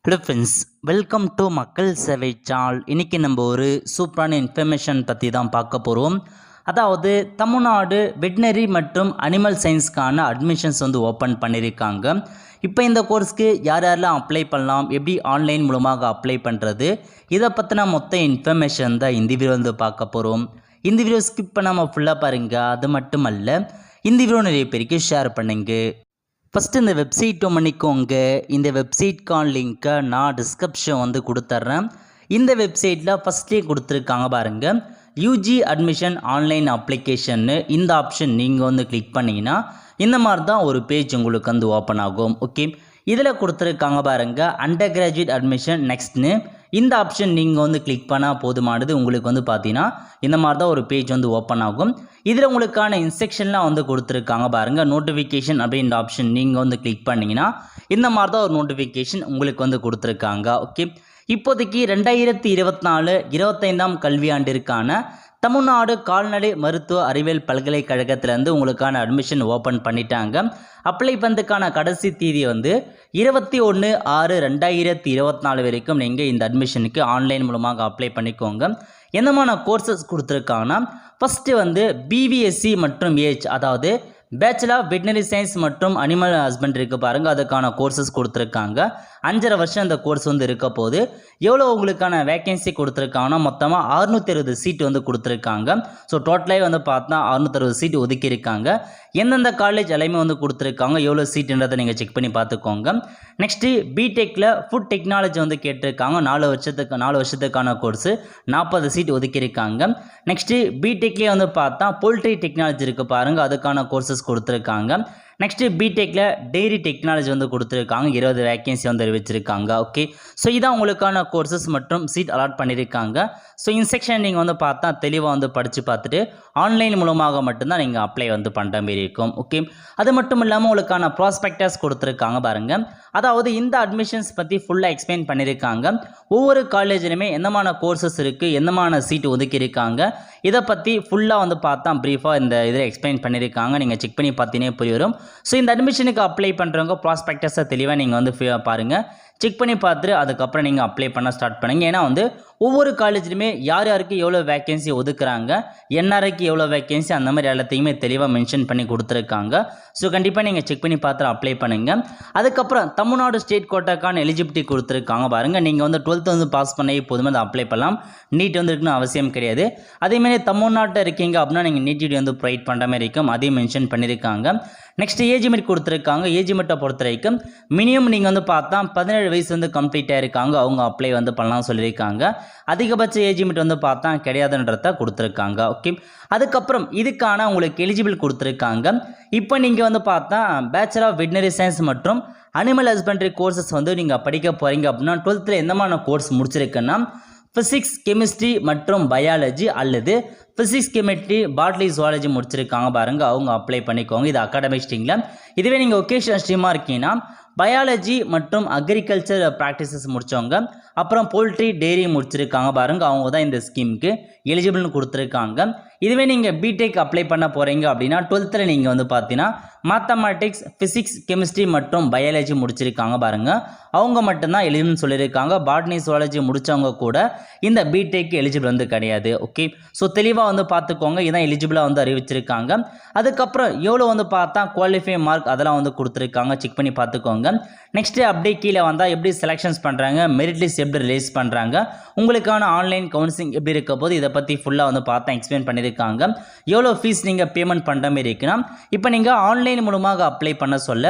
Hello friends, welcome to மக்கள் சேவை channel. இன்றைக்கி நம்ம ஒரு சூப்பரான இன்ஃபர்மேஷன் பற்றி தான் பார்க்க போகிறோம். அதாவது தமிழ்நாடு வெட்னரி மற்றும் அனிமல் சயின்ஸ்க்கான அட்மிஷன்ஸ் ஓப்பன் பண்ணியிருக்காங்க. இப்போ இந்த கோர்ஸ்க்கு யார் யாரெல்லாம் அப்ளை பண்ணலாம், எப்படி ஆன்லைன் மூலமாக அப்ளை பண்ணுறது, இதை பற்றின மொத்த இன்ஃபர்மேஷன் தான் இந்த வீடியோ பார்க்க போகிறோம். இந்த வீடியோ ஸ்கிப் பண்ணாமல் ஃபுல்லாக பாருங்கள். அது மட்டுமல்ல, இந்த வீடியோ நிறைய பேருக்கு ஷேர் பண்ணுங்க. ஃபஸ்ட்டு இந்த வெப்சைட் பண்ணிக்கோங்க. இந்த வெப்சைட்கான லிங்க்கை நான் டிஸ்கிரிப்ஷன் கொடுத்துட்றேன். இந்த வெப்சைட்டில் ஃபஸ்ட்லேயே கொடுத்துருக்காங்க பாருங்கள், யூஜி அட்மிஷன் ஆன்லைன் அப்ளிகேஷன்னு. இந்த ஆப்ஷன் நீங்கள் கிளிக் பண்ணிங்கன்னா இந்த மாதிரி தான் ஒரு பேஜ் உங்களுக்கு ஓப்பன் ஆகும். ஓகே, இதில் கொடுத்துருக்காங்க பாருங்கள், அண்டர் கிராஜுவேட் அட்மிஷன் நெக்ஸ்ட்னு. இந்த ஆப்ஷன் நீங்கள் கிளிக் பண்ணால் போதுமானது. உங்களுக்கு பார்த்தீங்கன்னா இந்த மாதிரி தான் ஒரு பேஜ் ஓப்பன் ஆகும். இதில் உங்களுக்கான இன்ஸ்ட்ரக்ஷன்லாம் கொடுத்துருக்காங்க பாருங்கள். நோட்டிஃபிகேஷன் அப்படின்ற ஆப்ஷன் நீங்கள் கிளிக் பண்ணிங்கன்னா இந்த மாதிரி தான் ஒரு நோட்டிஃபிகேஷன் உங்களுக்கு கொடுத்துருக்காங்க. ஓகே, இப்போதைக்கு 2024-25 கல்வியாண்டிற்கான தமிழ்நாடு கால்நடை மருத்துவ அறிவியல் பல்கலைக்கழகத்திலேருந்து உங்களுக்கான அட்மிஷன் ஓப்பன் பண்ணிட்டாங்க. அப்ளை பண்ணுறதுக்கான கடைசி தேதி 21/6/2024 வரைக்கும் நீங்கள் இந்த அட்மிஷனுக்கு ஆன்லைன் மூலமாக அப்ளை பண்ணிக்கோங்க. என்னமான கோர்சஸ் கொடுத்துருக்காங்கன்னா, ஃபஸ்ட்டு பிவிஎஸ்சி மற்றும் ஏஹெச், அதாவது பேச்சுலர் ஆஃப் வெட்னரி சயின்ஸ் மற்றும் அனிமல் ஹஸ்பண்ட்ரிக்கு பாருங்கள், அதுக்கான கோர்சஸ் கொடுத்துருக்காங்க. 5.5 வருஷம் அந்த கோர்ஸ் இருக்க போது. எவ்வளோ உங்களுக்கான வேக்கன்சி கொடுத்துருக்காங்கன்னா, மொத்தமாக 660 சீட் கொடுத்துருக்காங்க. ஸோ டோட்டலாக பார்த்தா 660 சீட் ஒதுக்கியிருக்காங்க. எந்தெந்த காலேஜ் எல்லாமே கொடுத்துருக்காங்க, எவ்வளோ சீட்டுன்றதை நீங்கள் செக் பண்ணி பார்த்துக்கோங்க. நெக்ஸ்ட்டு பிடெக்கில் ஃபுட் டெக்னாலஜி கேட்டிருக்காங்க. 4 வருஷத்துக்கான கோர்ஸு 40 சீட் ஒதுக்கியிருக்காங்க. நெக்ஸ்ட்டு பிடெக்லேயே பார்த்தா போல்ட்ரி டெக்னாலஜி இருக்குது பாருங்கள், அதுக்கான கோர்சஸ் கொடுத்துருக்காங்க. நெக்ஸ்ட்டு பிடெக்கில் டெய்ரி டெக்னாலஜி கொடுத்துருக்காங்க. 20 வேக்கன்சி அறிவிச்சிருக்காங்க. ஓகே, ஸோ இதான் உங்களுக்கான கோர்சஸ் மற்றும் சீட் அலாட் பண்ணியிருக்காங்க. ஸோ இன்ஸ்ட்ரக்ஷன் நீங்கள் பார்த்தா தெளிவாக படித்து பார்த்துட்டு ஆன்லைன் மூலமாக மட்டும்தான் நீங்கள் அப்ளை பண்ணுற மாரி இருக்கும். ஓகே, அது மட்டும் இல்லாமல் உங்களுக்கான ப்ராஸ்பெக்டஸ் கொடுத்துருக்காங்க பாருங்கள். அதாவது இந்த அட்மிஷன்ஸ் பற்றி ஃபுல்லாக எக்ஸ்பிளைன் பண்ணியிருக்காங்க. ஒவ்வொரு காலேஜிலுமே எந்தமான கோர்சஸ் இருக்குது, எந்தமான சீட்டு ஒதுக்கியிருக்காங்க, இதை பற்றி ஃபுல்லாக பார்த்தா ப்ரீஃபாக இந்த இதில் எக்ஸ்பிளைன் பண்ணியிருக்காங்க. நீங்கள் செக் பண்ணி பார்த்தீங்கன்னா புரிய வரும். ஸோ இந்த அட்மிஷனுக்கு அப்ளை பண்ணுறவங்க ப்ராஸ்பெக்டஸை தெளிவாக நீங்கள் பாருங்கள், செக் பண்ணி பார்த்துட்டு அதுக்கப்புறம் நீங்கள் அப்ளை பண்ண ஸ்டார்ட் பண்ணுங்கள். ஏன்னா ஒவ்வொரு காலேஜ்லையுமே யார் யாருக்கு எவ்வளோ வேக்கன்சி ஒதுக்குறாங்க, என்ஆர்ஐக்கு எவ்வளோ வேக்கன்சி, அந்த மாதிரி எல்லாத்தையுமே தெளிவாக மென்ஷன் பண்ணி கொடுத்துருக்காங்க. ஸோ கண்டிப்பாக நீங்கள் செக் பண்ணி பார்த்துட்டு அப்ளை பண்ணுங்கள். அதுக்கப்புறம் தமிழ்நாடு ஸ்டேட் கோட்டாக்கான எலிஜிபிலிட்டி கொடுத்துருக்காங்க பாருங்கள். நீங்கள் 12th பாஸ் பண்ணி போதுமே அதை அப்ளை பண்ணலாம். நீட் இருக்குன்னு அவசியம் கிடையாது. அதேமாதிரி தமிழ்நாட்டில் இருக்கீங்க அப்படின்னா நீங்கள் நீட் ப்ரொவைட் பண்ணுற மாதிரி இருக்கும், அதையும் மென்ஷன் பண்ணியிருக்காங்க. நெக்ஸ்ட் ஏஜ் லிமிட் கொடுத்துருக்காங்க. ஏஜ் லிமிட்டை பொறுத்த வரைக்கும் மினிமம் நீங்கள் பார்த்தா 17 வயசு கம்ப்ளீட் ஆகிருக்காங்க, அவங்க அப்ளை பண்ணலாம் சொல்லியிருக்காங்க. அதிகபட்ச ஏஜ் லிமிட் பார்த்தா கிடையாதுன்றத கொடுத்துருக்காங்க. ஓகே, அதுக்கப்புறம் இதுக்கான உங்களுக்கு எலிஜிபிள் கொடுத்துருக்காங்க. இப்போ நீங்கள் பார்த்தா பேச்சுலர் ஆஃப் வெட்னரி சயின்ஸ் மற்றும் அனிமல் ஹஸ்பண்ட்ரி கோர்சஸ் நீங்கள் படிக்க போகிறீங்க அப்படின்னா 12th எந்தமான கோர்ஸ் முடிச்சிருக்குன்னா ஃபிசிக்ஸ், கெமிஸ்ட்ரி மற்றும் பயாலஜி அல்லது ஃபிசிக்ஸ், கெமிஸ்ட்ரி, பாட்னி, ஜுவாலஜி முடிச்சிருக்காங்க பாருங்கள், அவங்க அப்ளை பண்ணிக்கோங்க. இது அகாடமிக் ஸ்ட்ரீமில். இதுவே நீங்கள் ஒகேஷனல் ஸ்ட்ரீமாக இருக்கீங்கன்னா பயாலஜி மற்றும் அக்ரிகல்ச்சர் ப்ராக்டிசஸ் முடித்தவங்க, அப்புறம் போல்ட்ரி, டெய்ரி முடிச்சிருக்காங்க பாருங்கள், அவங்க தான் இந்த ஸ்கீமுக்கு எலிஜிபிள்னு கொடுத்துருக்காங்க. இதுவே நீங்கள் பிடெக் அப்ளை பண்ண போகிறீங்க அப்படின்னா 12th நீங்கள் பார்த்தீங்கன்னா மேத்தமேட்டிக்ஸ், ஃபிசிக்ஸ், கெமிஸ்ட்ரி மற்றும் பயாலஜி முடிச்சிருக்காங்க பாருங்கள், அவங்க மட்டும்தான் எலிஜிபிள்னு சொல்லியிருக்காங்க. பாட்னி, ஜுவாலஜி முடித்தவங்க கூட இந்த பிடெக் எலிஜிபிள் கிடையாது. ஓகே, ஸோ தெளிவாக பார்த்துக்கோங்க. இதான் எலிஜிபிளாக அறிவிச்சிருக்காங்க. அதுக்கப்புறம் எவ்வளோ பார்த்தா குவாலிஃபை மார்க் அதெல்லாம் கொடுத்துருக்காங்க, செக் பண்ணி பார்த்துக்கோங்க. நெக்ஸ்ட்டு அப்படியே கீழே வந்தால் எப்படி செலெக்ஷன்ஸ் பண்ணுறாங்க, மெரிட் லிஸ்ட் எப்படி ரிலீஸ் பண்ணுறாங்க, உங்களுக்கான ஆன்லைன் கவுன்சிலிங் எப்படி இருக்க போது, இதை பற்றி ஃபுல்லாக பார்த்தா எக்ஸ்பிளைன் பண்ணியிருக்காங்க. எவ்வளோ ஃபீஸ் நீங்கள் பேமெண்ட் பண்ணுற மாதிரி இருக்குன்னா, இப்போ நீங்கள் ஆன்லைன் மூலமாக அப்ளை பண்ண சொல்ல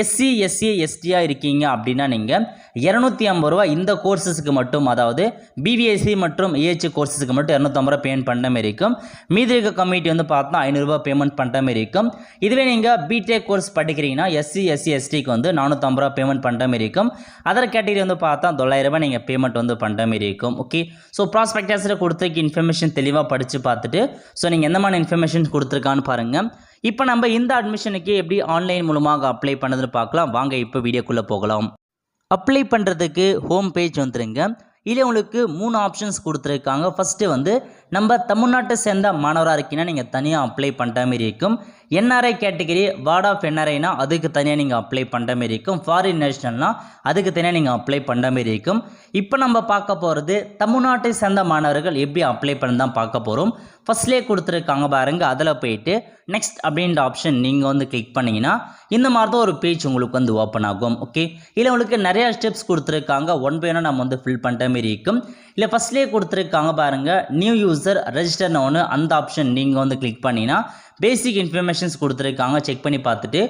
எஸ்சி, எஸ்சி, எஸ்டியாக இருக்கீங்க அப்படின்னா நீங்கள் 250 ரூபா இந்த கோர்ஸஸுக்கு மட்டும், அதாவது பிவிஎஸ்சி மற்றும் ஏஹெச் கோர்ஸஸுக்கு மட்டும் 250 ரூபா பேமெண்ட் பண்ணுற மாதிரி இருக்கும். மீதி இருக்க கம்யூனிட்டி பார்த்தா 500 ரூபா பேமெண்ட் பண்ணுற மாதிரி இருக்கும். இதுவே நீங்கள் பிடெக் கோர்ஸ் படிக்கிறீங்கன்னா எஸ்சி, எஸ்சி, எஸ்டிக்கு 450 ரூபா பேமெண்ட் பண்ணுற மாதிரி இருக்கும். அதர் கேட்டகரி பார்த்தா 900 ரூபா நீங்கள் பேமெண்ட் பண்ணுற மாதிரி இருக்கும். ஓகே, ஸோ ப்ராஸ்பெக்டஸில் கொடுத்துருக்க இன்ஃபர்மேஷன் தெளிவாக படித்து பார்த்துட்டு ஸோ நீங்கள் எந்த மாதிரி இன்ஃபர்மேஷன் கொடுத்துருக்கான்னு பாருங்கள். இப்போ நம்ம இந்த அட்மிஷனுக்கு எப்படி ஆன்லைன் மூலமாக அப்ளை பண்ணதுன்னு பார்க்கலாம். வாங்க இப்போ வீடியோக்குள்ளே போகலாம். அப்ளை பண்ணுறதுக்கு ஹோம் பேஜ் வந்துடுங்க. இதில் உங்களுக்கு 3 ஆப்ஷன்ஸ் கொடுத்துருக்காங்க. ஃபஸ்ட்டு நம்ம தமிழ்நாட்டை சேர்ந்த மாணவராக இருக்கீங்கன்னா நீங்கள் தனியாக அப்ளை பண்ணுற மாதிரி இருக்கும். என்ஆர்ஐ கேட்டகரி வார்ட் ஆஃப் என்ஆர்ஐனா அதுக்கு தனியாக நீங்கள் அப்ளை பண்ணுற மாரி இருக்கும். ஃபாரின் நேஷனல்னால் அதுக்கு தனியாக நீங்கள் அப்ளை பண்ணுற மாரி இருக்கும். இப்போ நம்ம பார்க்க போகிறது தமிழ்நாட்டை சேர்ந்த மாணவர்கள் எப்படி அப்ளை பண்ண தான் பார்க்க போகிறோம். ஃபஸ்ட்லேயே கொடுத்துருக்காங்க பாருங்க, அதில் போயிட்டு நெக்ஸ்ட் அப்படின்ற ஆப்ஷன் நீங்கள் வந்து கிளிக் பண்ணிங்கன்னா இந்த மாதிரி தான் ஒரு பேஜ் உங்களுக்கு வந்து ஓப்பன் ஆகும். ஓகே, இல்லை உங்களுக்கு நிறையா ஸ்டெப்ஸ் கொடுத்துருக்காங்க, ஒன் பை ஒன்னாக நம்ம வந்து ஃபில் பண்ணுற மாரி இருக்கும். இல்லை ஃபஸ்ட்லேயே கொடுத்துருக்காங்க பாருங்கள், நியூ யூசர் ரெஜிஸ்டர்னு ஒன்று, அந்த ஆப்ஷன் நீங்கள் வந்து கிளிக் பண்ணிங்கன்னா பேசிக் இன்ஃபர்மேஷன்ஸ் கொடுத்துருக்காங்க, செக் பண்ணி பார்த்துட்டு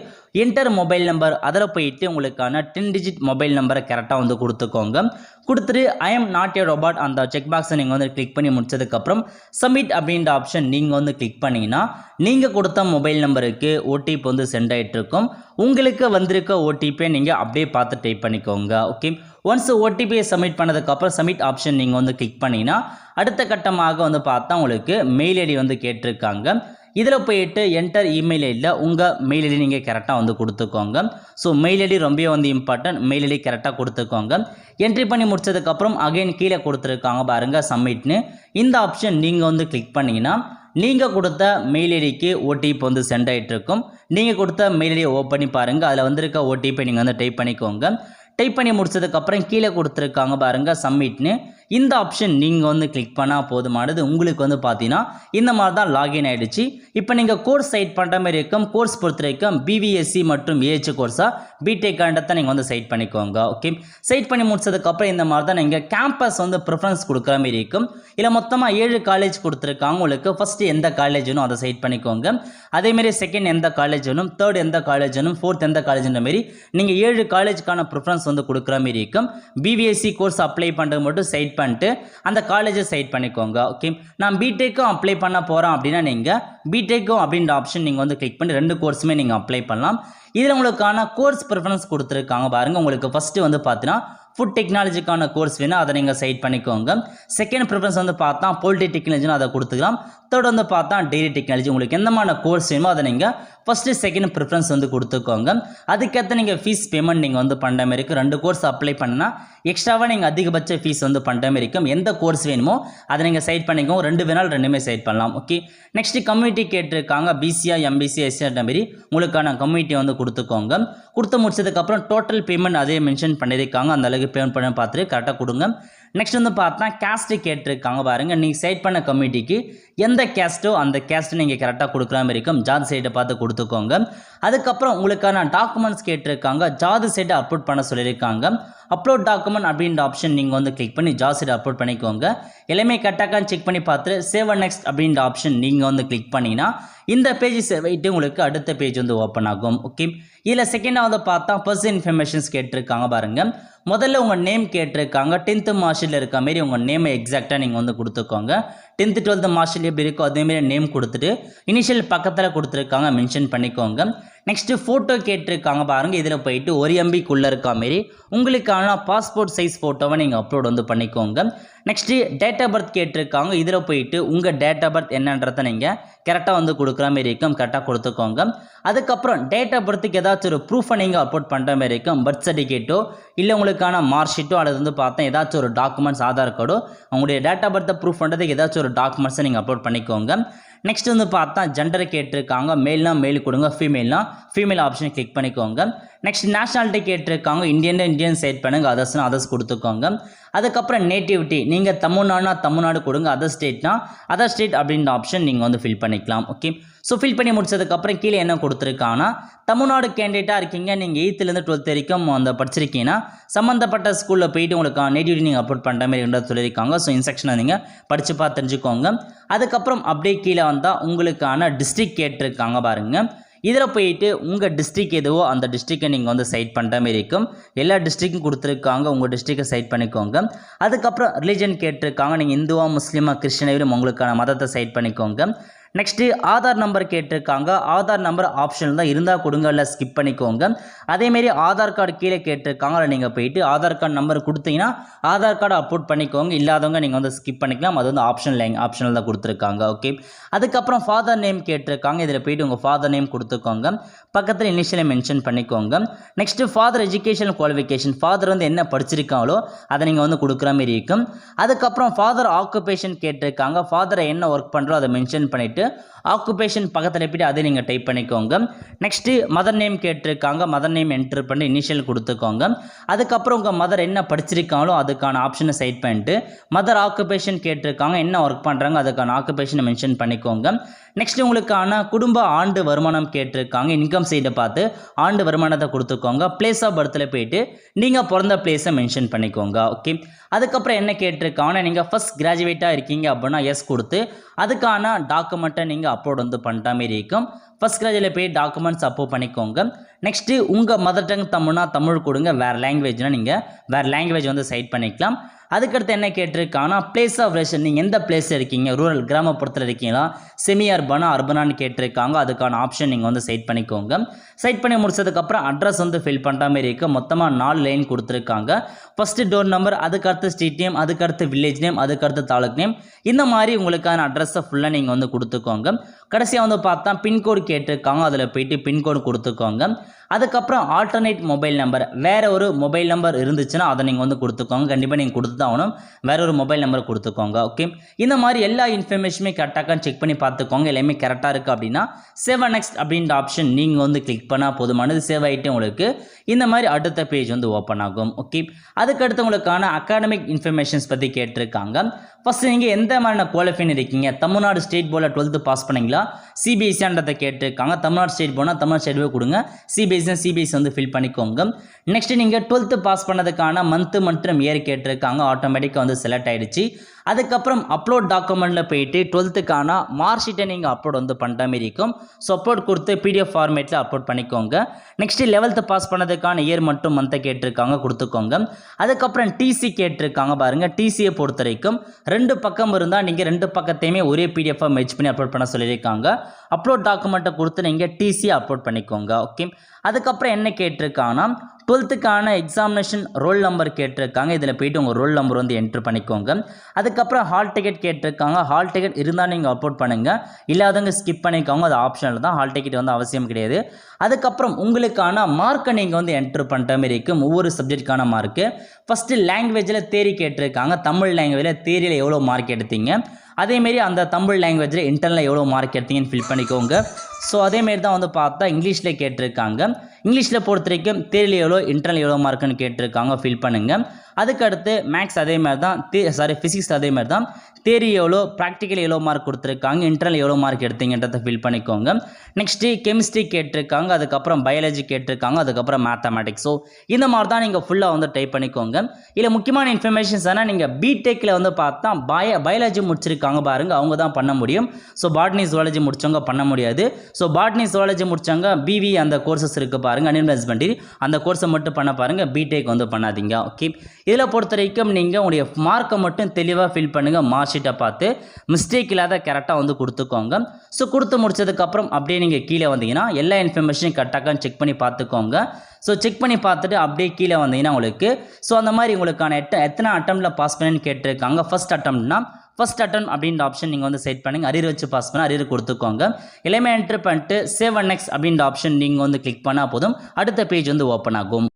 என்டர் மொபைல் நம்பர் அதில் போயிட்டு உங்களுக்கான 10 டிஜிட் மொபைல் நம்பரை கரெக்டாக வந்து கொடுத்துக்கோங்க. கொடுத்துட்டு I am not a robot அந்த செக் பாக்ஸை நீங்கள் வந்து கிளிக் பண்ணி முடிச்சதுக்கப்புறம் சப்மிட் அப்படின்ற ஆப்ஷன் நீங்கள் வந்து கிளிக் பண்ணிங்கன்னா நீங்கள் கொடுத்த மொபைல் நம்பருக்கு ஓடிபி வந்து சென்ட் ஆகிட்டு இருக்கும். உங்களுக்கு வந்திருக்க ஓடிபியை நீங்கள் அப்படியே பார்த்து டைப் பண்ணிக்கோங்க. ஓகே, ஒன்ஸ் ஓடிபியை சப்மிட் பண்ணதுக்கப்புறம் சப்மிட் ஆப்ஷன் நீங்கள் வந்து கிளிக் பண்ணிங்கன்னா அடுத்த கட்டமாக வந்து பார்த்தா உங்களுக்கு மெயில் ஐடி வந்து கேட்டிருக்காங்க. இதில் போயிட்டு என்டர் இமெயில் ஐடியில் உங்கள் மெயில் ஐடி நீங்கள் கரெக்டாக வந்து கொடுத்துக்கோங்க. ஸோ மெயில் ஐடி ரொம்ப வந்து இம்பார்ட்டன்ட், மெயில் ஐடி கரெக்டாக கொடுத்துக்கோங்க. என்ட்ரி பண்ணி முடிச்சதுக்கப்புறம் அகைன் கீழே கொடுத்துருக்காங்க பாருங்கள் சப்மிட்னு, இந்த ஆப்ஷன் நீங்கள் வந்து கிளிக் பண்ணிங்கன்னா நீங்கள் கொடுத்த மெயில் ஐடிக்கு ஓடிபி வந்து சென்ட் ஆகிட்டு இருக்கும். நீங்கள் கொடுத்த மெயில் ஐடியை ஓப்பன் பண்ணி பாருங்கள், அதில் வந்திருக்க ஓடிபி நீங்கள் வந்து டைப் பண்ணிக்கோங்க. டைப் பண்ணி முடிச்சதுக்கப்புறம் கீழே கொடுத்துருக்காங்க பாருங்கள் சப்மிட்னு, இந்த ஆப்ஷன் நீங்கள் வந்து கிளிக் பண்ணால் போதுமானது. உங்களுக்கு வந்து பார்த்தீங்கன்னா இந்த மாதிரி தான் லாகின் ஆகிடுச்சு. இப்போ நீங்கள் கோர்ஸ் சைட் பண்ணுற மாதிரி இருக்கும். கோர்ஸ் பொறுத்த வரைக்கும் பிவிஎஸ்சி மற்றும் ஏஹெச் கோர்ஸாக பிடெக் கண்டத்தை நீங்கள் வந்து சைட் பண்ணிக்கோங்க. ஓகே, சைட் பண்ணி முடிச்சதுக்கப்புறம் இந்த மாதிரி தான் நீங்கள் கேம்பஸ் வந்து ப்ரிஃபரன்ஸ் கொடுக்குற மாதிரி இருக்கும். இல்லை மொத்தமாக 7 காலேஜ் கொடுத்துருக்காங்க. உங்களுக்கு ஃபஸ்ட்டு எந்த காலேஜ் வேணும் அதை சைட் பண்ணிக்கோங்க. அதேமாரி செகண்ட் எந்த காலேஜ் வேணும், தேர்ட் எந்த காலேஜ் வேணும், ஃபோர்த் எந்த காலேஜ்ன்ற மாரி நீங்கள் 7 காலேஜுக்கான ப்ரிஃபரன்ஸ் வந்து கொடுக்குற மாதிரி இருக்கும். பிவிஎஸ்சி கோர்ஸ் அப்ளை பண்ணுறது மட்டும் சைட் பண்ணிட்டு அந்த காலேஜை சைட் பண்ணிக்கோங்க. ஓகே, நான் பிடெக்கும் அப்ளை பண்ண போகிறேன் அப்படின்னா நீங்கள் பிடெக்கும் அப்படின்ற ஆப்ஷன் நீங்கள் வந்து கிளிக் பண்ணி 2 கோர்ஸுமே நீங்கள் அப்ளை பண்ணலாம். இதில் உங்களுக்கான கோர்ஸ் ப்ரிஃபரன்ஸ் கொடுத்துருக்காங்க பாருங்கள். உங்களுக்கு ஃபஸ்ட்டு வந்து பார்த்தீங்கன்னா ஃபுட் டெக்னாலஜிக்கான கோர்ஸ் வேணும், அதை நீங்கள் சைட் பண்ணிக்கோங்க. செகண்ட் ப்ரிஃபரன்ஸ் வந்து பார்த்தா பொலிட்டி டெக்னாலஜின்னு அதை கொடுத்துக்கலாம். தேர்ட் வந்து பார்த்தா டெய்ரி டெக்னாலஜி. உங்களுக்கு எந்த மாதிரி கோர்ஸ் வேணுமோ அதை நீங்கள் ஃபஸ்ட்டு செகண்ட் ப்ரிஃபரன்ஸ் வந்து கொடுத்துக்கோங்க. அதுக்கேற்ற நீங்கள் ஃபீஸ் பேமெண்ட் நீங்கள் வந்து பண்ணுற மாதிரி இருக்கும். 2 கோர்ஸ் அப்ளை பண்ணால் எக்ஸ்ட்ராவாக நீங்கள் அதிகபட்ச ஃபீஸ் வந்து பண்ணுற மாதிரி இருக்கும். எந்த கோர்ஸ் வேணுமோ அதை நீங்கள் சைட் பண்ணிக்கோங்க. 2 வேணாலும் 2மே சைட் பண்ணலாம். ஓகே, நெக்ஸ்ட் கம்யூனிட்டி கேட்டிருக்காங்க, பிசிஆ எம்பிசி எஸ்சின்ற மாரி உங்களுக்கான கம்யூனிட்டி வந்து கொடுத்துக்கோங்க. கொடுத்து முடிச்சதுக்கப்புறம் டோட்டல் பேமெண்ட் அதே மென்ஷன் பண்ணியிருக்காங்க, அந்த அளவுக்கு பேமெண்ட் பண்ண பார்த்துட்டு கரெக்டாக கொடுங்க. நெக்ஸ்ட் வந்து பார்த்தா கேஸ்ட்டு கேட்டிருக்காங்க பாருங்கள். நீங்கள் சைட் பண்ண கம்யூனிட்டிக்கு எந்த கேஸ்ட்டோ அந்த கேஸ்ட்டு நீங்கள் கரெக்டாக கொடுக்குற மாதிரி இருக்கும். ஜாதி சைட்டை பார்த்து கொடுத்துக்கோங்க. அதுக்கப்புறம் உங்களுக்கான டாக்குமெண்ட்ஸ் கேட்டிருக்காங்க, ஜாதி சைட்டை அப்லோட் பண்ண சொல்லியிருக்காங்க. அப்லோட் டாக்குமெண்ட் அப்படின்ற ஆப்ஷன் நீங்கள் வந்து கிளிக் பண்ணி ஜாதி சைட்டை அப்லோட் பண்ணிக்கோங்க. எல்லாமே கரெக்டாக செக் பண்ணி பார்த்துட்டு சேவ் அண்ட் நெக்ஸ்ட் அப்படின்ற ஆப்ஷன் நீங்கள் வந்து கிளிக் பண்ணிங்கன்னா இந்த பேஜ் சேவ் ஆகிட்டு உங்களுக்கு அடுத்த பேஜ் வந்து ஓப்பன் ஆகும். ஓகே, இதில் செகண்டாக வந்து பார்த்தா பர்சனல் இன்ஃபர்மேஷன்ஸ் கேட்டிருக்காங்க பாருங்கள். முதல்ல உங்கள் நேம் கேட்டிருக்காங்க. 10th மார்க்ஷீட்டில் இருக்க மாரி உங்கள் நேமை எக்ஸாக்டாக நீங்கள் வந்து கொடுத்துக்கோங்க. 10th 12th மார்க்ஷீட் எப்படி இருக்கோ அதேமாரி நேம் கொடுத்துட்டு இனிஷியல் பக்கத்தில் கொடுத்துருக்காங்க, மென்ஷன் பண்ணிக்கோங்க. நெக்ஸ்ட்டு ஃபோட்டோ கேட்டிருக்காங்க பாருங்கள். இதில் போயிட்டு 1 MBக்குள்ளே இருக்க மாரி உங்களுக்கான பாஸ்போர்ட் சைஸ் ஃபோட்டோவை நீங்கள் அப்லோட் வந்து பண்ணிக்கோங்க. நெக்ஸ்ட்டு டேட் ஆஃப் பர்த் கேட்டிருக்காங்க. இதில் போயிட்டு உங்கள் டேட் ஆஃப் பர்த் என்னன்றதை நீங்கள் கரெக்டாக வந்து கொடுக்குற மாதிரி இருக்கும், கரெக்டாக கொடுத்துக்கோங்க. அதுக்கப்புறம் டேட் ஆஃப் பர்த்துக்கு ஏதாச்சும் ஒரு ப்ரூஃபை நீங்கள் அப்லோட் பண்ணுற மாதிரி இருக்கும். பர்த் சர்டிஃபிகேட்டோ இல்லை உங்களுக்கான மார்க் ஷீட்டோ அல்லது வந்து பார்த்தா ஏதாச்சும் ஒரு டாக்குமெண்ட்ஸ், ஆதார் கார்டோ, உங்களுடைய டேட் ஆஃப் பர்த்தை ப்ரூஃப் பண்ணுறதுக்கு ஏதாச்சும் ஒரு டாக்குமெண்ட்ஸை நீங்கள் அப்லோட் பண்ணிக்கோங்க. நெக்ஸ்ட் வந்து பார்த்தா ஜெண்டர் கேட்டிருக்காங்க. மேல்னா மேல் கொடுங்க, ஃபீமேல்னா ஃபீமேல் ஆப்ஷன் கிளிக் பண்ணிக்கோங்க. நெக்ஸ்ட் நேஷனாலிட்டி கேட்டிருக்காங்க. இந்தியன் சைட் பண்ணுங்கள், அதர்ஸ்னா அதர்ஸ் கொடுத்துக்கோங்க. அதுக்கப்புறம் நேட்டிவிட்டி நீங்கள் தமிழ்நாடுனா தமிழ்நாடு கொடுங்க, அதர் ஸ்டேட்னா அதர் ஸ்டேட் அப்படின்ற ஆப்ஷன் நீங்கள் வந்து ஃபில் பண்ணிக்கலாம். ஓகே, ஸோ ஃபில் பண்ணி முடிச்சதுக்கப்புறம் கீழே என்ன கொடுத்துருக்காங்கன்னா தமிழ்நாடு கேண்டிடேட்டாக இருக்கீங்க, நீங்கள் 8th 12th வரைக்கும் அந்த படிச்சிருக்கீங்கன்னா சம்மந்தப்பட்ட ஸ்கூலில் போயிட்டு உங்களுக்கு நேட்டிவிட்டி நீங்கள் அப்லோட் பண்ணுற மாதிரி சொல்லியிருக்காங்க. ஸோ இன்ஸ்ட்ரக்ஷனை நீங்கள் படித்து பார்த்து தெரிஞ்சுக்கோங்க. அதுக்கப்புறம் அப்படியே கீழே வந்தால் உங்களுக்கான டிஸ்ட்ரிக்ட் கேட்டிருக்காங்க பாருங்கள். இதில் போயிட்டு உங்கள் டிஸ்ட்ரிக் எதுவோ அந்த டிஸ்ட்ரிக்டை நீங்கள் வந்து சைட் பண்ணுற மாதிரி இருக்கும். எல்லா டிஸ்ட்ரிக்கும் கொடுத்துருக்காங்க, உங்கள் டிஸ்ட்ரிக்டை சைட் பண்ணிக்கோங்க. அதுக்கப்புறம் ரிலீஜன் கேட்டிருக்காங்க, நீங்கள் இந்துவா முஸ்லீமா கிறிஸ்டியன் உங்களுக்கான மதத்தை சைட் பண்ணிக்கோங்க. நெக்ஸ்ட்டு ஆதார் நம்பர் கேட்டிருக்காங்க. ஆதார் நம்பர் ஆப்ஷன் தான் இருந்தால் கொடுங்க, இல்லை ஸ்கிப் பண்ணிக்கோங்க. அதேமாரி ஆதார் கார்டு கீழே கேட்டிருக்காங்க, அதில் நீங்கள் போயிட்டு ஆதார் கார்டு நம்பர் கொடுத்தீங்கன்னா ஆதார் கார்டு அப்லோட் பண்ணிக்கோங்க. இல்லாதவங்க நீங்கள் வந்து ஸ்கிப் பண்ணிக்கலாம், அது வந்து ஆப்ஷனல் தான் கொடுத்துருக்காங்க. ஓகே, அதுக்கப்புறம் ஃபாதர் நேம் கேட்டிருக்காங்க. இதில் போயிட்டு உங்கள் ஃபாதர் நேம் கொடுத்துக்கோங்க, பக்கத்தில் இனிஷியலை மென்ஷன் பண்ணிக்கோங்க. Next father education qualification, father வந்து என்ன படிச்சிருக்காங்களோ அதை நீங்கள் வந்து கொடுக்குற மாதிரி இருக்கும். அதுக்கப்புறம் ஃபாதர் ஆக்குபேஷன் கேட்டிருக்காங்க. ஃபாதரை என்ன ஒர்க் பண்ணுறோ அதை மென்ஷன் பண்ணிவிட்டு பண்ணிவிட்டு ஆக்குபேஷன் பக்கத்தில் போய்ட்டு அதை நீங்கள் டைப் பண்ணிக்கோங்க. நெக்ஸ்ட்டு மதர் நேம் கேட்டிருக்காங்க, மதர் நேம் என்ட்ரு பண்ணி இனிஷியல் கொடுத்துக்கோங்க. அதுக்கப்புறம் உங்கள் மதர் என்ன படிச்சிருக்காங்களோ அதுக்கான ஆப்ஷனை செட் பண்ணிட்டு மதர் ஆக்குபேஷன் கேட்டிருக்காங்க, என்ன ஒர்க் பண்ணுறாங்க அதுக்கான ஆக்குபேஷனை மென்ஷன் பண்ணிக்கோங்க. நெக்ஸ்ட் உங்களுக்கான குடும்ப ஆண்டு வருமானம் கேட்டிருக்காங்க, இன்கம் சைடை பார்த்து ஆண்டு வருமானத்தை கொடுத்துக்கோங்க. பிளேஸ் ஆஃப் பர்த்தில் போயிட்டு நீங்கள் பிறந்த பிளேஸை மென்ஷன் பண்ணிக்கோங்க. ஓகே, அதுக்கப்புறம் என்ன கேட்டிருக்காங்கன்னா நீங்கள் ஃபஸ்ட் கிராஜுவேட்டாக இருக்கீங்க அப்படின்னா எஸ் கொடுத்து அதுக்கான டாக்குமெண்ட்டை நீங்கள் அப்லோட் வந்து பண்ணுற மாரி இருக்கும். ஃபஸ்ட் கிராஜுவேட்டில் போய் டாக்குமெண்ட்ஸ் அப்லோட் பண்ணிக்கோங்க. நெக்ஸ்ட்டு உங்கள் மதர் டங் தமிழ்னா தமிழ் கொடுங்க, வேறு லாங்குவேஜ்னால் நீங்கள் வேறு லாங்குவேஜ் வந்து செட் பண்ணிக்கலாம். அதுக்கடுத்து என்ன கேட்டிருக்காங்கன்னா பிளேஸ் ஆஃப் ரெசிடென்ஸ், நீங்கள் எந்த பிளேஸில் இருக்கீங்க, ரூரல் கிராமப்புறத்தில் இருக்கீங்களா, செமி அர்பனா அர்பனான்னு கேட்டிருக்காங்க. அதுக்கான ஆப்ஷன் நீங்கள் வந்து செட் பண்ணிக்கோங்க. செட் பண்ணி முடிச்சதுக்கப்புறம் அட்ரஸ் வந்து ஃபில் பண்ணுற மாதிரி இருக்குது. மொத்தமாக 4 லைன் கொடுத்துருக்காங்க. ஃபஸ்ட்டு டோர் நம்பர், அதுக்கடுத்து ஸ்ட்ரீட் நேம், அதுக்கடுத்து வில்லேஜ் நேம், அதுக்கடுத்து தாலுக் நேம், இந்த மாதிரி உங்களுக்கான அட்ரஸை ஃபுல்லாக நீங்கள் வந்து கொடுத்துக்கோங்க. கடைசியாக வந்து பார்த்தா பின்கோடு கேட்டிருக்காங்க, அதில் போயிட்டு பின்கோடு கொடுத்துக்கோங்க. அதுக்கப்புறம் ஆல்டர்னேட் மொபைல் நம்பர், வேறு ஒரு மொபைல் நம்பர் இருந்துச்சுன்னா அதை நீங்கள் வந்து கொடுத்துக்கோங்க. கண்டிப்பாக நீங்கள் கொடுத்து தான் ஆகணும், வேற ஒரு மொபைல் நம்பர் கொடுத்துக்கோங்க. ஓகே, இந்த மாதிரி எல்லா இன்ஃபர்மேஷனுமே கரெக்டாக செக் பண்ணி பார்த்துக்கோங்க. எல்லாமே கரெக்டாக இருக்குது அப்படின்னா சேவ் நெக்ஸ்ட் அப்படின்ற ஆப்ஷன் நீங்கள் வந்து கிளிக் பண்ணால் போதுமானது. சேவ் ஆகிட்டு உங்களுக்கு இந்த மாதிரி அடுத்த பேஜ் வந்து ஓப்பன் ஆகும். ஓகே, அதுக்கடுத்து உங்களுக்கான அகாடமிக் இன்ஃபர்மேஷன்ஸ் பற்றி கேட்டிருக்காங்க. ஃபஸ்ட்டு நீங்கள் எந்த மாதிரியான குவாலிஃபைன் இருக்கீங்க, தமிழ்நாடு ஸ்டேட் போர்டில் 12th பாஸ் பண்ணிங்களா, சிபிஎஸ்சின்றதை கேட்டிருக்காங்க. தமிழ்நாடு ஸ்டேட் போனால் தமிழ்நாடு ஸ்டேட் போய் கொடுங்க, சிபிஎஸ்சி வந்து ஃபில் பண்ணிக்கோங்க. நெக்ஸ்ட் நீங்கள் 12th பாஸ் பண்ணதுக்கான மந்த்து மற்றும் இயர் கேட்டிருக்காங்க, ஆட்டோமேட்டிக்காக வந்து செலக்ட் ஆகிடுச்சு. அதுக்கப்புறம் அப்லோட் டாக்குமெண்ட்டில் போயிட்டு 12th மார்க் ஷீட்டை நீங்கள் அப்லோட் வந்து பண்ணுற மாதிரி இருக்கும். ஸோ அப்லோட் கொடுத்து பிடிஎஃப் ஃபார்மேட்டில் அப்லோட் பண்ணிக்கோங்க. நெக்ஸ்ட்டு 11th பாஸ் பண்ணதுக்கான இயர் மற்றும் மந்த்தை கேட்டிருக்காங்க, கொடுத்துக்கோங்க. அதுக்கப்புறம் டிசி கேட்டிருக்காங்க பாருங்கள். டிசியை பொறுத்த வரைக்கும் 2 பக்கம் இருந்தால் நீங்கள் 2 பக்கத்தையுமே ஒரே பிடிஎஃபாக மெர்ஜ் பண்ணி அப்லோட் பண்ண சொல்லியிருக்காங்க. அப்லோட் டாக்குமெண்ட்டை கொடுத்து நீங்கள் டிசியை அப்லோட் பண்ணிக்கோங்க. ஓகே, அதுக்கப்புறம் என்ன கேட்டிருக்காங்கன்னா 12th எக்ஸாமினேஷன் ரோல் நம்பர் கேட்டிருக்காங்க. இதில் போய்ட்டு உங்கள் ரோல் நம்பர் வந்து என்ட்ரு பண்ணிக்கோங்க. அதுக்கப்புறம் ஹால் டிக்கெட் கேட்டிருக்காங்க. ஹால் டிக்கெட் இருந்தால் நீங்கள் அப்லோட் பண்ணுங்கள், இல்லாதவங்க ஸ்கிப் பண்ணிக்கோங்க, அது ஆப்ஷனல் தான். ஹால் டிக்கெட் வந்து அவசியம் கிடையாது. அதுக்கப்புறம் உங்களுக்கான மார்க்கை நீங்கள் வந்து என்ட்ரு பண்ணுற மாதிரி இருக்கும், ஒவ்வொரு சப்ஜெக்டுக்கான மார்க்கு. ஃபஸ்ட்டு லாங்குவேஜில் தேரி கேட்டிருக்காங்க. தமிழ் லாங்குவேஜில் தேரியில் எவ்வளோ மார்க் எடுத்தீங்க, அதேமாரி அந்த தமிழ் லாங்குவேஜில் இன்டர்னல் எவ்வளோ மார்க் எடுத்தீங்கன்னு ஃபில் பண்ணிக்கோங்க. ஸோ அதேமாரி தான் வந்து பார்த்தா இங்கிலீஷில் கேட்டிருக்காங்க. இங்கிலீஷில் பொறுத்த வரைக்கும் தேரியில் எவ்வளோ இன்டர்னல் எவ்வளோ மார்க்குன்னு கேட்டிருக்காங்க, ஃபில் பண்ணுங்கள். அதுக்கடுத்து மேக்ஸ் அதேமாதிரி தான், ஃபிசிக்ஸ் அதேமாதிரி தான். தேரி எவ்வளோ, ப்ராக்டிக்கல் எவ்வளோ மார்க் கொடுத்துருக்காங்க, இன்டர்னல் எவ்வளோ மார்க் எடுத்தீங்கன்றதை ஃபில் பண்ணிக்கோங்க. நெக்ஸ்ட்டு கெமிஸ்ட்ரி கேட்டிருக்காங்க, அதுக்கப்புறம் பயாலஜி கேட்டிருக்காங்க, அதுக்கப்புறம் மேத்தமேட்டிக்ஸ். ஸோ இந்த மாதிரி தான் நீங்கள் ஃபுல்லாக வந்து டைப் பண்ணிக்கோங்க. இதில் முக்கியமான இன்ஃபர்மேஷன்ஸ் ஆனால் நீங்கள் பிடெக்கில் வந்து பார்த்தா பயாலஜி முடிச்சிருக்காங்க பாருங்கள், அவங்க தான் பண்ண முடியும். ஸோ பாட்னி ஜுவாலஜி முடித்தவங்க பண்ண முடியாது. ஸோ பாட்னி ஜுவாலஜி முடித்தவங்க பிவி அந்த கோர்சஸ் இருக்குது பாருங்கள், அனிமல் ஹஸ்பண்டரி அந்த கோர்ஸை மட்டும் பண்ண பாருங்கள், பிடெக் வந்து பண்ணாதீங்க. ஓகே, இதில் பொறுத்த வரைக்கும் நீங்கள் உங்களுடைய மார்க்கை மட்டும் தெளிவாக ஃபில் பண்ணுங்கள், மார்க் ஷீட்டை பார்த்து மிஸ்டேக் இல்லாத கரெக்டாக வந்து கொடுத்துக்கோங்க. ஸோ கொடுத்து முடிச்சதுக்கப்புறம் அப்படியே நீங்கள் கீழே வந்தீங்கன்னா எல்லா இன்ஃபர்மேஷனையும் கரெக்டாக செக் பண்ணி பார்த்துக்கோங்க. ஸோ செக் பண்ணி பார்த்துட்டு அப்படியே கீழே வந்தீங்கன்னா உங்களுக்கு ஸோ அந்த மாதிரி உங்களுக்கான எத்தனை அட்டம்ப்டில் பாஸ் பண்ணேன்னு கேட்டிருக்காங்க. ஃபஸ்ட் அட்டம்ப்ட்னா ஃபஸ்ட் அட்டன் அப்படின்ற ஆப்ஷன் நீங்கள் வந்து செட் பண்ணுங்கள். அரியர் வச்சு பாஸ் பண்ணால் அரியர் கொடுத்துக்கோங்க. எல்லாமே என்ட்ரு பண்ணிட்டு சேவ் நெக்ஸ்ட் அப்படின்ற ஆப்ஷன் நீங்கள் வந்து கிளிக் பண்ணால் போதும், அடுத்த பேஜ் வந்து ஓப்பன் ஆகும்.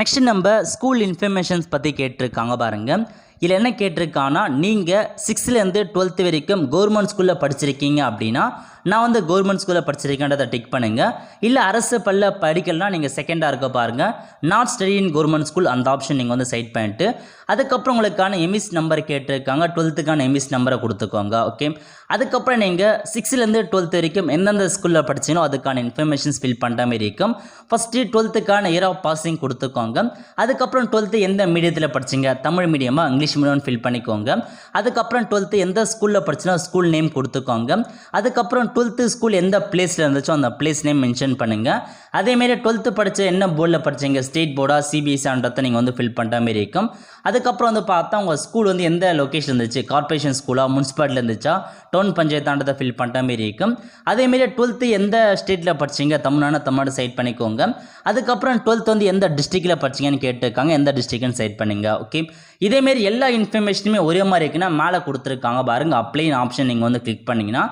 நெக்ஸ்ட் நம்ம ஸ்கூல் இன்ஃபர்மேஷன்ஸ் பற்றி கேட்டிருக்காங்க பாருங்கள். இதில் என்ன கேட்டிருக்காங்கன்னா நீங்கள் 6th-லேருந்து 12th வரைக்கும் கவர்மெண்ட் ஸ்கூலில் படிச்சிருக்கீங்க அப்படின்னா நான் வந்து கவர்மெண்ட் ஸ்கூலில் படிச்சிருக்கேன்றதை டிக் பண்ணுங்கள். இல்லை அரசு பள்ளியில் படிக்கலனா நீங்கள் செகண்டாக இருக்க பாருங்கள், not study in government school, அந்த ஆப்ஷன் நீங்கள் வந்து செட் பண்ணிட்டு அதுக்கப்புறம் உங்களுக்கான எம்இஸ் நம்பர் கேட்டிருக்காங்க, 12th எம்இஸ் நம்பரை கொடுத்துக்கோங்க. ஓகே, அதுக்கப்புறம் நீங்கள் 6th-லேருந்து 12th வரைக்கும் எந்தெந்த ஸ்கூலில் படிச்சிங்களோ அதுக்கான இன்ஃபர்மேஷன்ஸ் ஃபில் பண்ணுற மாதிரி இருக்கும். First 12th year of passing கொடுத்துக்கோங்க. அதுக்கப்புறம் 12th எந்த மீடியத்தில் படிச்சிங்க, தமிழ் மீடியமாக இங்கிலீஷ் மீடியம் ஃபில் பண்ணிக்கோங்க. அதுக்கப்புறம் 12th எந்த ஸ்கூலில் படிச்சினா ஸ்கூல் நேம் கொடுத்துக்கோங்க. அதுக்கப்புறம் 12th ஸ்கூல் எந்த பிளேஸில் இருந்துச்சோ அந்த பிளேஸ் நேம் மென்ஷன் பண்ணுங்கள். அதேமாரி 12th படித்த என்ன போர்டில் படிச்சிங்க, ஸ்டேட் போர்டா சிபிஎஸ்சின்றதை நீங்கள் வந்து ஃபில் பண்ணுற மாதிரி இருக்கும். அதுக்கப்புறம் வந்து பார்த்தா உங்கள் ஸ்கூல் வந்து எந்த லொக்கேஷன் இருந்துச்சு, கார்பரேஷன் ஸ்கூலாக முனிசிபாலிட்டியில் இருந்துச்சா டவுன் பஞ்சாயத்தான்றதை ஃபில் பண்ணுற மாதிரி இருக்கும். அதேமாரி 12th எந்த ஸ்டேட்டில் படிச்சிங்க, தமிழ்நாடு சைட் பண்ணிக்கோங்க. அதுக்கப்புறம் 12th வந்து எந்த டிஸ்ட்ரிக்டில் படிச்சிங்கன்னு கேட்டிருக்காங்க, எந்த டிஸ்ட்ரிக்ட்னு சைட் பண்ணுங்க. ஓகே, இதேமாரி எல்லா இன்ஃபர்மேஷனுமே ஒரே மாதிரி இருக்குன்னா மேலே கொடுத்துருக்காங்க பாருங்கள், அப்ளைன் ஆப்ஷன் நீங்கள் வந்து கிளிக் பண்ணிங்கன்னா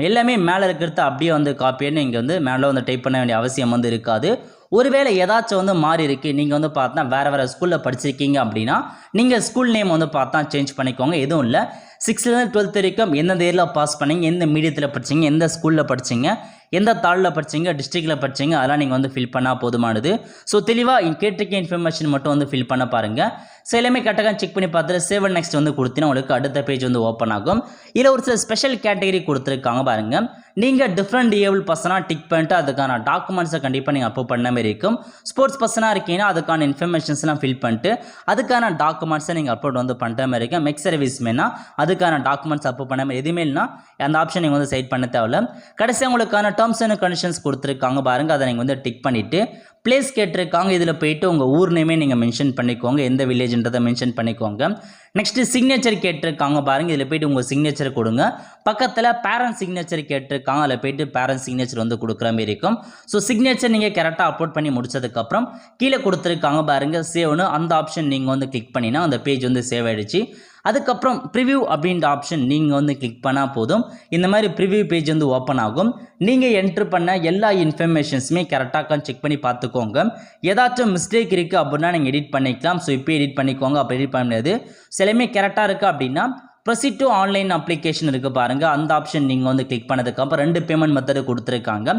எல்லாமே மேலே இருக்கிறது அப்படியே வந்து காப்பின்னு இங்கே வந்து மேலே வந்து டைப் பண்ண வேண்டிய அவசியம் வந்து இருக்காது. ஒருவேளை ஏதாச்சும் வந்து மாறி இருக்குது, நீங்கள் வந்து பார்த்தா வேறு ஸ்கூலில் படிச்சிருக்கீங்க அப்படின்னா நீங்கள் ஸ்கூல் நேம் வந்து பார்த்தா சேஞ்ச் பண்ணிக்கோங்க, எதுவும் இல்லை. 6th 12th வரைக்கும் எந்தெந்த இயரில் பாஸ் பண்ணீங்க, எந்த மீடியத்தில் படிச்சீங்க, எந்த ஸ்கூலில் படிச்சீங்க, எந்த தாளில் படிச்சீங்க, டிஸ்ட்ரிக்டில் படிச்சீங்க, அதெல்லாம் நீங்கள் வந்து ஃபில் பண்ணால் போதுமானது. ஸோ தெளிவாக கேட்டிருக்க இன்ஃபர்மேஷன் மட்டும் வந்து ஃபில் பண்ண பாருங்கள். ஸோ எல்லாமே கரெக்டாக செக் பண்ணி பார்த்துட்டு சேவ் அண்ட் நெக்ஸ்ட் வந்து கொடுத்தீங்கன்னா உங்களுக்கு அடுத்த பேஜ் வந்து ஓப்பன் ஆகும். இதில் ஒரு சில ஸ்பெஷல் கேட்டகரி கொடுத்துருக்காங்க பாருங்கள். நீங்கள் டிஃப்ரெண்ட் ஏபிள் பர்சனாக டிக் பண்ணிட்டு அதுக்கான டாக்குமெண்ட்ஸை கண்டிப்பாக நீங்கள் அப்லோட் பண்ண மாதிரி இருக்கும். ஸ்போர்ட்ஸ் பர்சனாக இருக்கீங்கன்னா அதுக்கான இன்ஃபர்மேஷன்ஸ்லாம் ஃபில் பண்ணிட்டு அதுக்கான டாக்குமெண்ட்ஸை நீங்கள் அப்லோட் வந்து பண்ணுற மாதிரி இருக்கும். மெக் சர்வீஸ் மேனா அதுக்கான டாக்குமெண்ட்ஸ் அப்லோட் பண்ண மாதிரி எதுவுமே இல்லைனா அந்த ஆப்ஷன் நீங்கள் வந்து செட் பண்ண தேவையில்ல. கடைசியாக உங்களுக்கான டேர்ம்ஸ் அண்ட் கண்டிஷன்ஸ் கொடுத்துருக்காங்க பாருங்கள். அதை நீங்கள் வந்து டிக் பண்ணிவிட்டு பிளேஸ் கேட்டிருக்காங்க. இதில் போயிட்டு உங்கள் ஊர் நேமே நீங்கள் மென்ஷன் பண்ணிக்கோங்க, எந்த வில்லேஜ்ன்றதை மென்ஷன் பண்ணிக்கோங்க. நெக்ஸ்ட்டு சிக்னேச்சர் கேட்டிருக்காங்க பாருங்கள். இதில் போய்ட்டு உங்கள் சிக்னேச்சர் கொடுங்க. பக்கத்தில் பேரண்ட் சிக்னேச்சர் கேட்டிருக்காங்க. அதில் போய்ட்டு பேரண்ட் சிக்னேச்சர் வந்து கொடுக்குற மாதிரி இருக்கும். ஸோ சிக்னேச்சர் நீங்கள் கரெக்டாக அப்லோட் பண்ணி முடிச்சதுக்கப்புறம் கீழே கொடுத்துருக்காங்க பாருங்கள் சேவ்னு, அந்த ஆப்ஷன் நீங்கள் வந்து கிளிக் பண்ணினா அந்த பேஜ் வந்து சேவ் ஆகிடுச்சு. அதுக்கப்புறம் ப்ரிவ்யூ அப்படின்ற ஆப்ஷன் நீங்கள் வந்து கிளிக் பண்ணால் போதும், இந்த மாதிரி ப்ரிவ்யூ பேஜ் வந்து ஓப்பன் ஆகும். நீங்கள் என்ட்ரு பண்ண எல்லா இன்ஃபர்மேஷன்ஸுமே கரெக்டாக செக் பண்ணி பார்த்துக்கோங்க. ஏதாச்சும் மிஸ்டேக் இருக்குது அப்படின்னா நீங்கள் எடிட் பண்ணிக்கலாம். ஸோ இப்போ எடிட் பண்ணிக்கோங்க, அப்போ எடிட் பண்ண முடியாது. சிலமே கரெக்டாக இருக்குது அப்படின்னா ப்ரொசீட் டு ஆன்லைன் அப்ளிகேஷன் இருக்குது பாருங்கள், அந்த ஆப்ஷன் நீங்கள் வந்து கிளிக் பண்ணதுக்கப்புறம் 2 பேமெண்ட் மெத்தடு கொடுத்துருக்காங்க.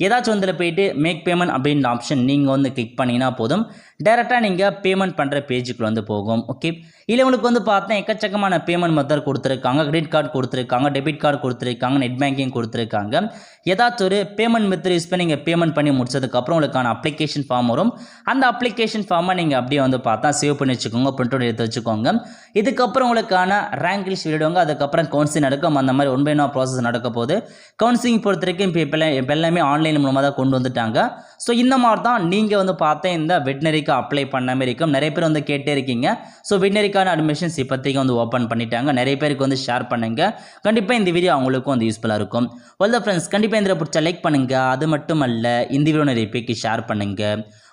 ஏதாச்சும் வந்து போயிட்டு மேக் பேமெண்ட் அப்படின்ற ஆப்ஷன் நீங்கள் வந்து கிளிக் பண்ணிங்கன்னா போதும், டேரெக்டாக நீங்கள் பேமெண்ட் பண்ணுற பேஜுக்கு வந்து போகும். ஓகே, இல்லை உங்களுக்கு வந்து பார்த்தா எக்கச்சக்கமான பேமெண்ட் மெத்தட் கொடுத்துருக்காங்க. கிரெடிட் கார்டு கொடுத்துருக்காங்க, டெபிட் கார்டு கொடுத்துருக்காங்க, நெட் பேங்கிங் கொடுத்துருக்காங்க. ஏதாச்சும் ஒரு பேமெண்ட் மெத்தட் யூஸ் பண்ணி நீங்கள் பேமெண்ட் பண்ணி முடிச்சதுக்கப்புறம் உங்களுக்கான அப்ளிகேஷன் ஃபார்ம் வரும். அந்த அப்ளிகேஷன் ஃபார்மை நீங்கள் அப்படியே வந்து பார்த்தா சேவ் பண்ணி வச்சுக்கோங்க, பிரிண்ட் அவுட் எடுத்து வச்சுக்கோங்க. இதுக்கப்புறம் உங்களுக்கான ரேங்க் லிஸ்ட் விடுவாங்க. அதுக்கப்புறம் கவுன்சிலிங் நடக்கும். அந்த மாதிரி 1 by 1 ப்ராசஸ் நடக்க போகுது. கவுன்சிலிங் பொறுத்த வரைக்கும் இப்போ எல்லாமே ஆன்லைன் மூலமாக தான் கொண்டு வந்துட்டாங்க. ஸோ இந்த மாதிரி தான் நீங்கள் வந்து பார்த்தா இந்த வெட்னரிக்கு அப்ளை பண்ண மாதிரி இருக்கும். நிறைய பேர் வந்து கேட்டே இருக்கீங்க. ஸோ வெட்னரிக்கான அட்மிஷன்ஸ் இப்போதைக்கு வந்து ஓப்பன் பண்ணிட்டாங்க. நிறைய பேருக்கு வந்து ஷேர் பண்ணுங்க. கண்டிப்பாக இந்த வீடியோ அவங்களுக்கும் வந்து யூஸ்ஃபுல்லாக இருக்கும். வெல் ஃப்ரெண்ட்ஸ், கண்டிப்பாக இந்த பிடிச்ச லைக் பண்ணுங்க. அது மட்டும் அல்ல, இந்த வீடியோ நிறைய பேருக்கு ஷேர் பண்ணுங்க.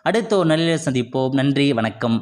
அடுத்த ஒரு நல்ல சந்திப்போம். நன்றி, வணக்கம்.